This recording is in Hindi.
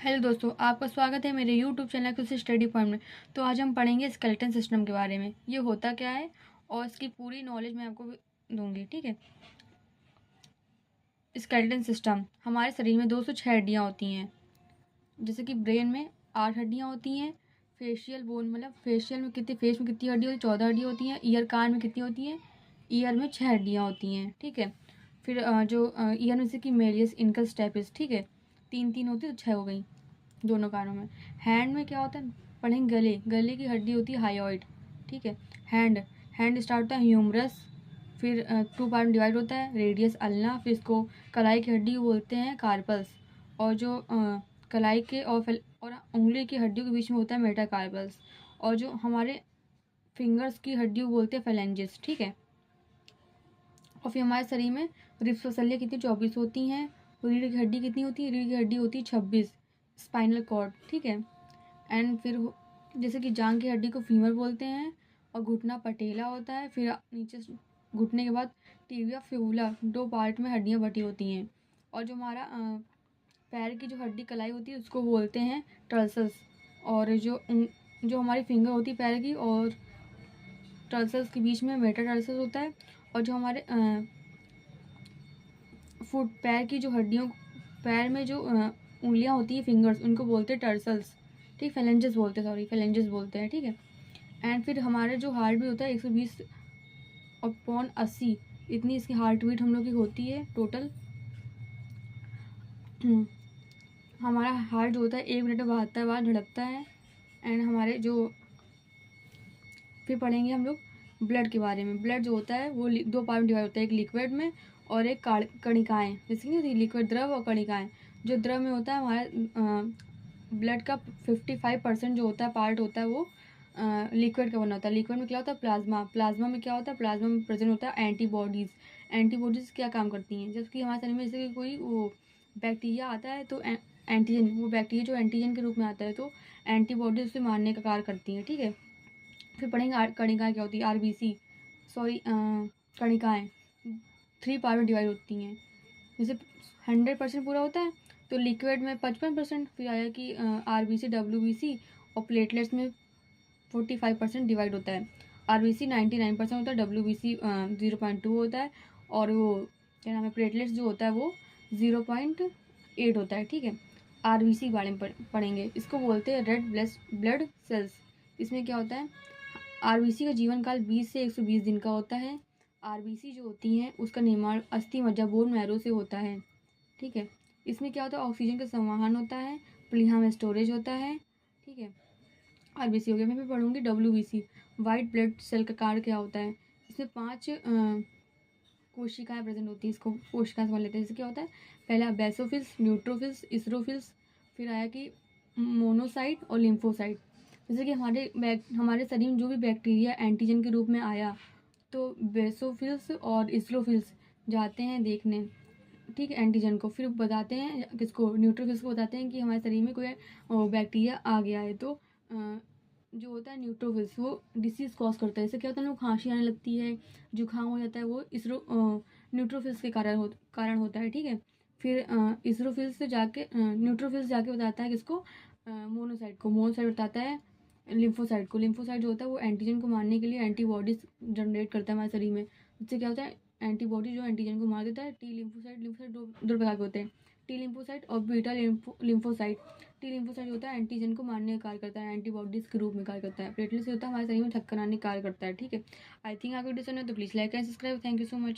हेलो दोस्तों, आपका स्वागत है मेरे यूट्यूब चैनल कुछ स्टडी पॉइंट में। तो आज हम पढ़ेंगे स्केलेटन सिस्टम के बारे में। ये होता क्या है और इसकी पूरी नॉलेज मैं आपको दूंगी, ठीक है। स्केलेटन सिस्टम, हमारे शरीर में 206 हड्डियाँ होती हैं। जैसे कि ब्रेन में 8 हड्डियाँ होती हैं। फेशियल बोन मतलब फेस में कितनी हड्डी होती है? 14 हड्डियाँ होती हैं। ईयर कान में कितनी होती हैं? ईयर में 6 हड्डियाँ होती हैं, ठीक है। फिर ईयर में से कि मेलियस इनकस स्टेपिस, ठीक है। 3 होती है तो 6 हो गई दोनों कानों में। हैंड में क्या होता है? पढ़ेंगे गले की हड्डी होती है हायोइड, ठीक है। हैंड स्टार्ट होता है ह्यूमरस, फिर 2 पार्ट में डिवाइड होता है, रेडियस अल्ना, फिर इसको कलाई की हड्डी बोलते हैं कार्पल्स, और जो कलाई के और उंगली की हड्डियों के बीच में होता है मेटाकार्पल्स, और जो हमारे फिंगर्स की हड्डी बोलते हैं फेलेंजिस, ठीक है। और फिर हमारे शरीर में रिब्स वसलियाँ कितनी 24 होती हैं। रीढ़ की हड्डी कितनी होती है? रीढ़ की हड्डी होती है 26। स्पाइनल कॉर्ड, ठीक है। एंड फिर जैसे कि जांग की हड्डी को फीमर बोलते हैं, और घुटना पटेला होता है। फिर नीचे घुटने के बाद टिबिया फिबुला, 2 पार्ट में हड्डियाँ बटी होती हैं। और जो हमारा पैर की जो हड्डी कलाई होती है उसको बोलते हैं टर्सल्स। और जो हमारी फिंगर होती है पैर की और टर्सल्स के बीच में मेटाटर्सल्स होता है। और जो हमारे फुट पैर की जो हड्डियों पैर में जो उंगलियां होती है फिंगर्स, उनको बोलते हैं टर्सल्स, ठीक। फेलेंजेस बोलते हैं, ठीक है। एंड फिर हमारे जो हार्ट बीट होता है 120/80, इतनी इसकी हार्ट बीट हम लोग की होती है टोटल। हमारा हार्ट जो होता है 1 मिनट में 72 बार धड़कता है। एंड हमारे जो फिर पढ़ेंगे हम लोग ब्लड के बारे में। ब्लड जो होता है वो 2 पार्ट में डिवाइड होता है, एक लिक्विड में और एक कणिकाएँ। जैसे कि नहीं, लिक्विड द्रव और कणिकाएँ। जो द्रव में होता है हमारे ब्लड का 55% जो होता है पार्ट होता है वो लिक्विड का बना होता है। लिक्विड में क्या होता है? प्लाज्मा में क्या होता है? प्लाज्मा में प्रेजेंट होता है एंटीबॉडीज़ क्या काम करती हैं? जबकि हमारे शरीर में जैसे कि कोई वो बैक्टीरिया आता है तो एंटीजन, वो बैक्टीरिया जो एंटीजन के रूप में आता है तो एंटीबॉडीज उसे मारने का कार्य करती हैं, ठीक है। फिर पढ़ेंगे कणिकाएँ क्या होती है, आरबीसी, सॉरी कणिकाएँ 3 पार्ट में डिवाइड होती हैं। जैसे 100% पूरा होता है तो लिक्विड में 55%, फिर आया कि आरबीसी डब्ल्यूबीसी, और प्लेटलेट्स में 45% डिवाइड होता है। आरबीसी 99% होता है, डब्ल्यूबीसी 0.2 होता है, और वो क्या नाम है प्लेटलेट्स जो होता है वो 0.8 होता है, ठीक है। आरबीसी के बारे में पढ़ेंगे। इसको बोलते हैं रेड ब्लड सेल्स। इसमें क्या होता है? आरबीसी का जीवन काल 20 से 120 दिन का होता है। आरबीसी जो होती हैं उसका निर्माण अस्थि मज्जा बोन मैरो से होता है, ठीक है। इसमें क्या होता है? ऑक्सीजन का संवहन होता है, प्लीहा में स्टोरेज होता है, ठीक है। आरबीसी हो गया। मैं भी पढ़ूंगी डब्ल्यूबीसी, वाइट ब्लड सेल का कार्य क्या होता है। इसमें 5 कोशिकाएं प्रेजेंट होती है। इसको कोशिकाएं समझ लेते हैं। इससे क्या होता है? पहला बेसोफिल्स, न्यूट्रोफिल्स, इसरोफिल्स, फिर आया कि मोनोसाइट और लिम्फोसाइट। जैसे कि हमारे शरीर में जो भी बैक्टीरिया एंटीजन के रूप में आया तो बेसोफिल्स और इसरोफिल्स जाते हैं देखने, ठीक है, एंटीजन को। फिर बताते हैं किसको? न्यूट्रोफिल्स को बताते हैं कि हमारे शरीर में कोई बैक्टीरिया आ गया है। तो जो होता है न्यूट्रोफिल्स वो डिसीज़ कॉज करता है। इससे क्या होता है? लोग खांसी आने लगती है, जुकाम हो जाता है, वो न्यूट्रोफिल्स के कारण होता है, ठीक है। फिर न्यूट्रोफिल्स जाके बताता है किसको? मोनोसाइट बताता है लिम्फोसाइट जो होता है वो एंटीजन को मारने के लिए एंटीबॉडीज जनरेट करता है हमारे शरीर में। इससे क्या होता है? एंटीबॉडी जो एंटीजन को मार देता है। टी लिम्फोसाइट दो प्रकार के होते हैं, टी लिम्फोसाइट और बीटा लिम्फोसाइट। टी लिम्फोसाइट होता है एंटीजन को मारने का कार्य करता है, एंटीबॉडीज के रूप में कार्य करता है। प्लेटलेट्स होता है हमारे शरीर में थक्कर आने का कार्य करता है, ठीक है। आई थिंक आपको डिसन है तो please like and subscribe. Thank you so much.